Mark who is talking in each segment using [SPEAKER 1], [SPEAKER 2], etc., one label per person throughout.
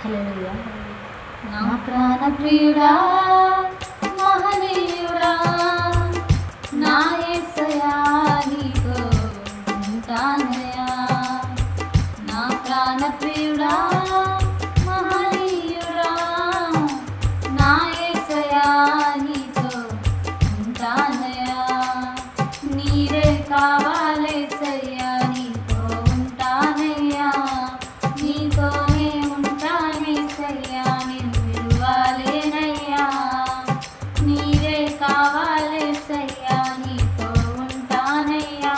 [SPEAKER 1] హల్లెలూయా. నా ప్రాణ ప్రియుడా మహనీయుడా నా యేసయ్యా నీతో ఉంటానయ్యా. నా ప్రాణ ప్రియుడా మహనీయుడా నా యేసయ్యా నీతో ఉంటానయ్యా. నీరే కావాలేసయ్యా నీతో ఉంటానయ్యా. నీతోనే ఉంటానేసయ్యా నిన్ను విడువలేనయ్యా. నీరే కావాలేసయ్యా నీతో ఉంటానయ్యా.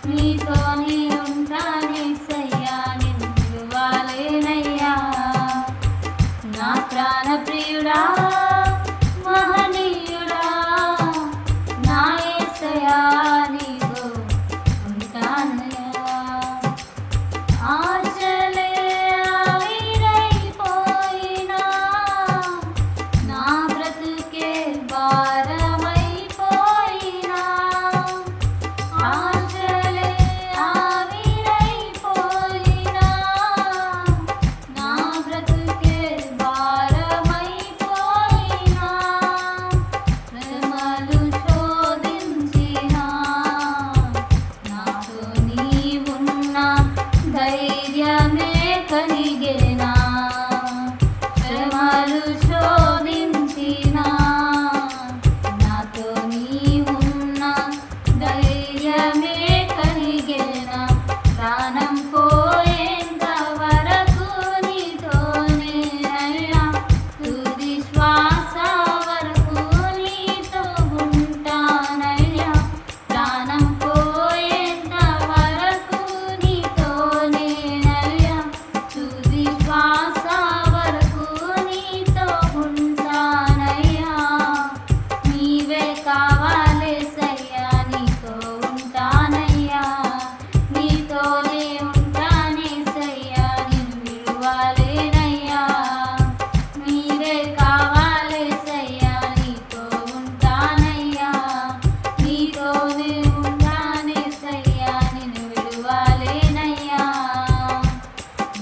[SPEAKER 1] నీతోనే ఉంటానేసయ్యా నిన్ను విడువలేనయ్యా. నా ప్రాణ ప్రియుడా మహనీయుడా నా యేసయ్యా నీతో ఉంటానయ్యా. ఆశలే ఆవిరైపోయినా నా బ్రతుకే భారమైపోయినా. ఆశలే ఆవిరైపోయినా నా బ్రతుకే భారమైపోయినా. శ్రమలు శోధించినా నాతో నీవున్నా ధైర్యమే కలిగేనా. శ్రమలు శోధించినా నాతో నీవున్నా ధైర్యమే కలిగేనా. ప్రాణం పోయేంత వరకు నీతోనేనయ్యా. తుది శ్వాస వరకు నీతో ఉంటానయ్యా. ప్రాణం పోయేంత వరకు నీతోనేనయ్యా. తుది శ్వాస వరకు నీతో ఉంటానయ్యా. నీవే కావాలేసయ్యా నీతో ఉంటానయ్యా. నీతోనే ఉంటానేసయ్యా నిన్ను విడువలేనయ్యా. నీవే కావాలేసయ్యా నీతో ఉంటానయ్యా. నీతోనే ఉంటానేసయ్యా నిన్ను విడువలేనయ్యా.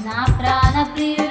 [SPEAKER 1] నా ప్రాణ ప్రియుడా